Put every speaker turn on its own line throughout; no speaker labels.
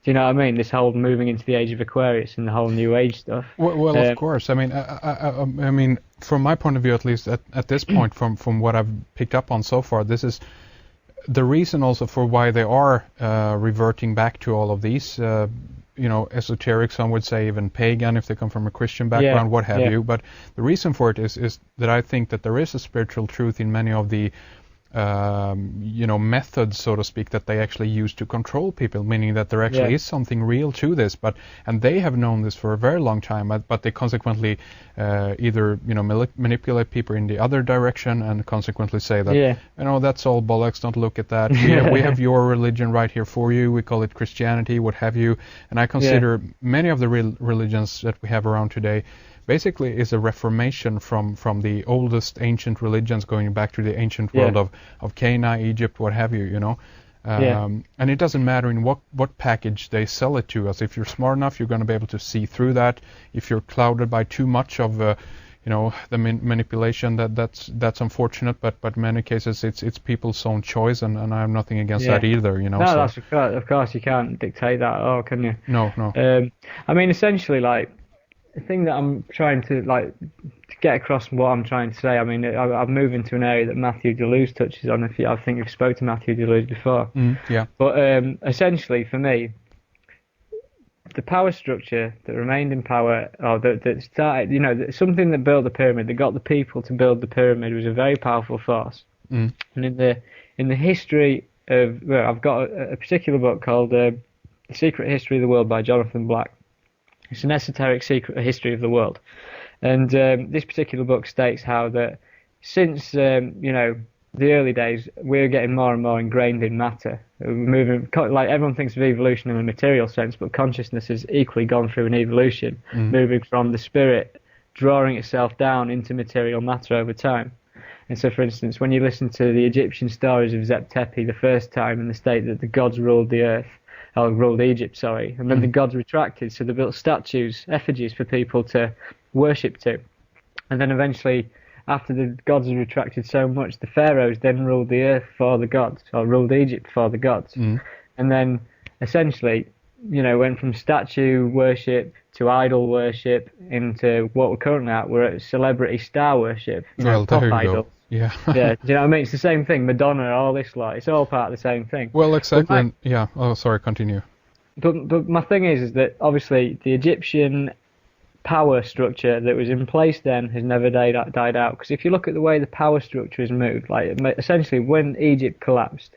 Do you know what I mean? This whole moving into the age of Aquarius and the whole New Age stuff.
Well, of course. I mean, from my point of view, at least at this point, from what I've picked up on so far, this is the reason also for why they are reverting back to all of these, esoteric, some would say even pagan if they come from a Christian background, what have you. But the reason for it is that I think that there is a spiritual truth in many of the methods, so to speak, that they actually use to control people, meaning that there actually is something real to this. And they have known this for a very long time, but they consequently either manipulate people in the other direction and consequently say that that's all bollocks, don't look at that. We have your religion right here for you. We call it Christianity, what have you. And I consider many of the religions that we have around today basically is a reformation from the oldest ancient religions going back to the ancient world of Cana, Egypt, what have you, And it doesn't matter in what package they sell it to us. If you're smart enough, you're going to be able to see through that. If you're clouded by too much of the manipulation, that's unfortunate, but in many cases it's people's own choice, and I have nothing against that either,
No, that's of course you can't dictate that at all, can you?
No.
I mean, essentially, like, the thing that I'm trying to get across what I'm trying to say, I mean, I'm moving to an area that Matthew Deleuze touches on. I think you've spoke to Matthew Deleuze before. But essentially, for me, the power structure that remained in power, or that started, something that built the pyramid, that got the people to build the pyramid, was a very powerful force. And in the history of, I've got a particular book called The Secret History of the World by Jonathan Black. It's an esoteric secret history of the world. And this particular book states how that since, the early days, we're getting more and more ingrained in matter. We're moving, like everyone thinks of evolution in a material sense, but consciousness has equally gone through an evolution, moving from the spirit, drawing itself down into material matter over time. And so, for instance, when you listen to the Egyptian stories of Zep Tepi the first time, and the state that the gods ruled the earth, ruled Egypt, and then the gods retracted, so they built statues, effigies for people to worship to. And then eventually, after the gods had retracted so much, the pharaohs then ruled the earth for the gods, or ruled Egypt for the gods. And then, essentially, went from statue worship to idol worship into what we're currently at. We're at celebrity star worship, pop idols. Yeah, do you know what I mean? It's the same thing. Madonna, all this lot. It's all part of the same thing.
Well, exactly. Oh, sorry. Continue.
But my thing is that obviously the Egyptian power structure that was in place then has never died out. Because if you look at the way the power structure has moved, like essentially when Egypt collapsed,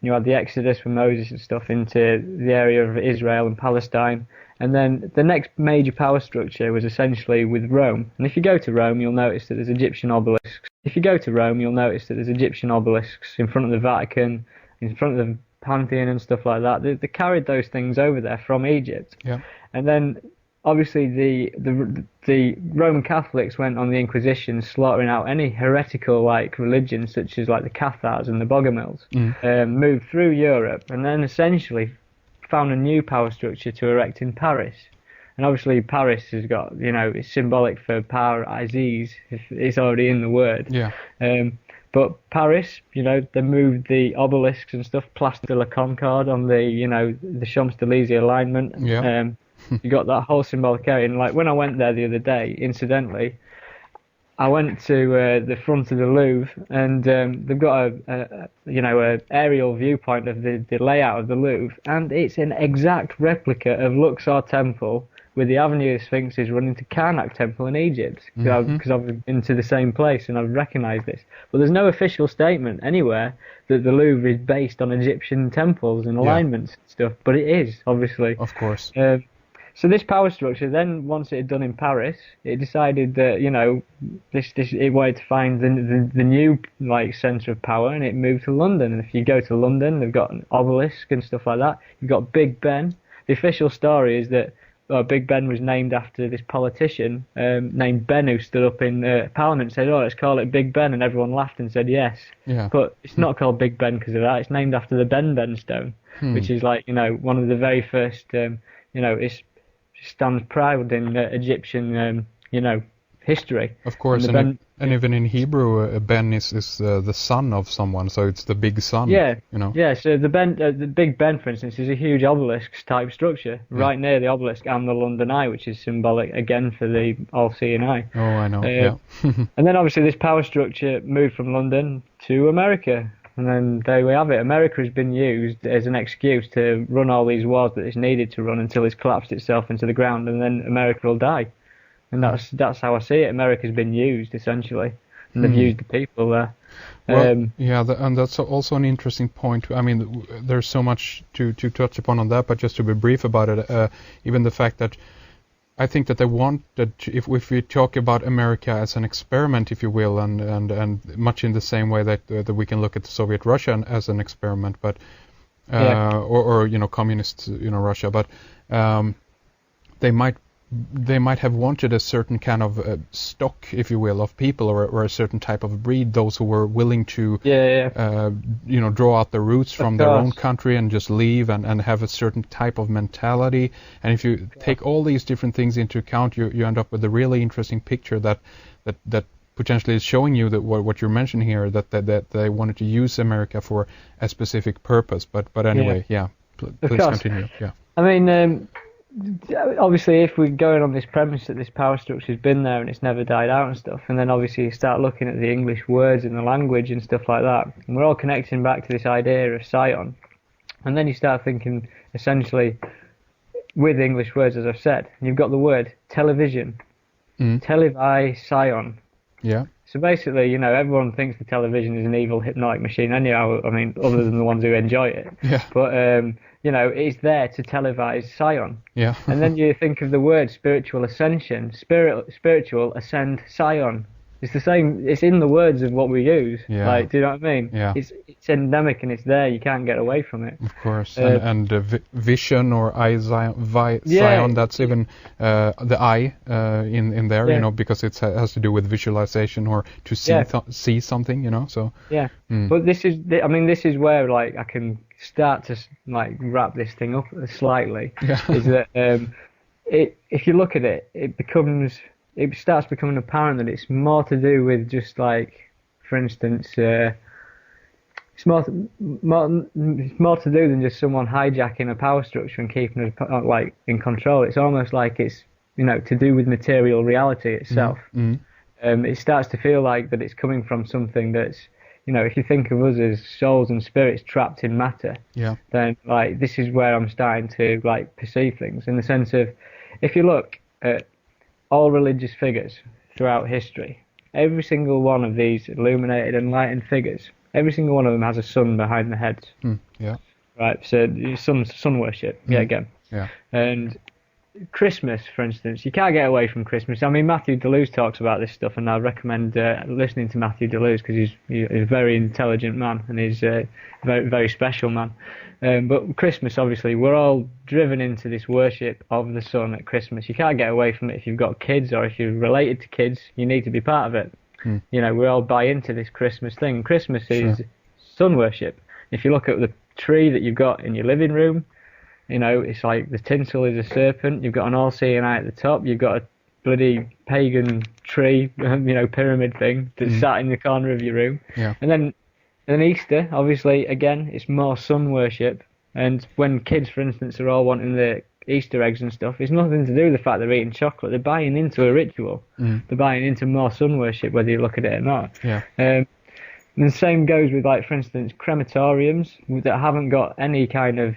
you had the Exodus from Moses and stuff into the area of Israel and Palestine. And then the next major power structure was essentially with Rome. And if you go to Rome, you'll notice that there's Egyptian obelisks. If you go to Rome, you'll notice that there's Egyptian obelisks in front of the Vatican, in front of the Pantheon and stuff like that. They carried those things over there from Egypt.
Yeah.
And then, obviously, the Roman Catholics went on the Inquisition, slaughtering out any heretical religions, such as the Cathars and the Bogomils, moved through Europe, and then essentially found a new power structure to erect in Paris. And obviously Paris has got, it's symbolic for paradises, if it's already in the word.
Yeah.
But Paris, they moved the obelisks and stuff, Place de la Concorde on the Champs-Élysées alignment.
Yeah.
You got that whole symbolic area. And when I went there the other day, incidentally, I went to the front of the Louvre, and they've got a aerial viewpoint of the layout of the Louvre, and it's an exact replica of Luxor Temple, with the Avenue of Sphinxes running to Karnak Temple in Egypt, because I've been to the same place and I've recognised this. But there's no official statement anywhere that the Louvre is based on Egyptian temples and alignments and stuff, but it is, obviously.
Of course.
So this power structure, then once it had done in Paris, it decided that it wanted to find the new centre of power, and it moved to London. And if you go to London, they've got an obelisk and stuff like that. You've got Big Ben. The official story is that Big Ben was named after this politician named Ben, who stood up in Parliament and said, "Oh, let's call it Big Ben," and everyone laughed and said yes.
Yeah.
But it's not called Big Ben because of that. It's named after the Ben stone, which is one of the very first. It stands proud in Egyptian history.
Of course, and even in Hebrew, Ben is the son of someone, so it's the big son.
Yeah,
you know.
Yeah. So the Big Ben, for instance, is a huge obelisk-type structure right near the obelisk and the London Eye, which is symbolic again for the all-seeing eye.
Oh, I know. Yeah.
And then obviously this power structure moved from London to America. And then there we have it. America has been used as an excuse to run all these wars that it's needed to run until it's collapsed itself into the ground, and then America will die. And that's how I see it. America's been used, essentially, and they've used the people there.
Well, and that's also an interesting point. I mean, there's so much to touch upon on that, but just to be brief about it, even the fact that I think that they want that if we talk about America as an experiment, if you will, and much in the same way that we can look at Soviet Russia as an experiment, but or communist Russia, but they might have wanted a certain kind of stock, if you will, of people or a certain type of breed, those who were willing to draw out the roots from their own country and just leave and have a certain type of mentality. And if you take all these different things into account, you end up with a really interesting picture that potentially is showing you that what you're mentioning here, that they wanted to use America for a specific purpose. But anyway, please continue. Yeah.
I mean, obviously, if we're going on this premise that this power structure's been there and it's never died out and stuff, and then obviously you start looking at the English words and the language and stuff like that, and we're all connecting back to this idea of scion, and then you start thinking essentially with English words, as I've said, and you've got the word television, televi scion.
Yeah.
So basically, everyone thinks the television is an evil hypnotic machine anyhow, I mean, other than the ones who enjoy it.
Yeah.
But, it's there to televise scion.
Yeah.
And then you think of the word spiritual ascension, spiritual ascend scion. It's the same, it's in the words of what we use.
Yeah.
Like, do you know what I mean?
Yeah.
It's endemic and it's there, you can't get away from it.
Of course. And vision or eye scion, that's even the eye in there, because it has to do with visualization or to see something, so.
Yeah. But this is where, like, I can start to, like, wrap this thing up slightly.
Yeah.
Is that if you look at it, it starts becoming apparent that it's more to do with just, like, for instance, it's more to do than just someone hijacking a power structure and keeping it, like, in control. It's almost like it's, to do with material reality itself. It starts to feel like that it's coming from something that's, if you think of us as souls and spirits trapped in matter, then, like, this is where I'm starting to, like, perceive things, in the sense of, if you look at all religious figures throughout history, every single one of these illuminated, enlightened figures, every single one of them has a sun behind their heads. Right, so sun worship, again.
Yeah.
And Christmas, for instance, you can't get away from Christmas. I mean, Matthew Deleuze talks about this stuff, and I recommend listening to Matthew Deleuze because he's a very intelligent man and he's a very, very special man. But Christmas, obviously, we're all driven into this worship of the sun at Christmas. You can't get away from it. If you've got kids or if you're related to kids, you need to be part of it. We all buy into this Christmas thing. Christmas is sun worship. If you look at the tree that you've got in your living room, it's like the tinsel is a serpent. You've got an all-seeing eye at the top. You've got a bloody pagan tree, pyramid thing that's sat in the corner of your room.
Yeah.
And then Easter, obviously, again, it's more sun worship. And when kids, for instance, are all wanting the Easter eggs and stuff, it's nothing to do with the fact they're eating chocolate. They're buying into a ritual. They're buying into more sun worship, whether you look at it or not.
Yeah.
And the same goes with, like, for instance, crematoriums that haven't got any kind of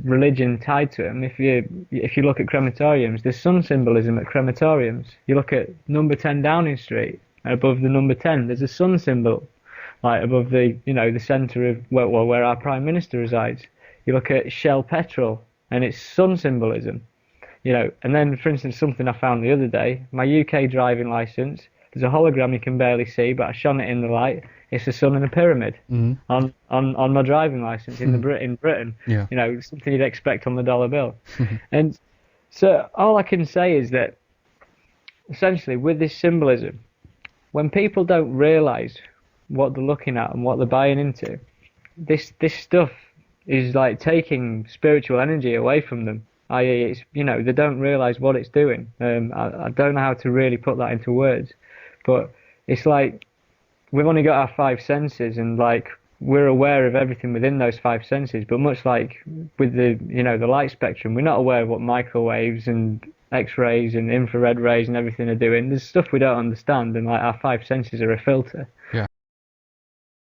religion tied to them. If you look at crematoriums, there's sun symbolism at crematoriums. You look at number 10 Downing Street, above the number 10, there's a sun symbol, like above the the centre of where our Prime Minister resides. You look at Shell Petrol, and it's sun symbolism. And then, for instance, something I found the other day, my UK driving licence, there's a hologram you can barely see, but I shone it in the light. It's a sun and a pyramid on my driving licence in Britain.
Yeah.
Something you'd expect on the dollar bill. And so all I can say is that essentially with this symbolism, when people don't realise what they're looking at and what they're buying into, this stuff is like taking spiritual energy away from them. i.e. it's, they don't realise what it's doing. I don't know how to really put that into words, but it's like we've only got our five senses, and like we're aware of everything within those five senses, but much like with the light spectrum, we're not aware of what microwaves and X-rays and infrared rays and everything are doing. There's stuff we don't understand, and like our five senses are a filter.
Yeah.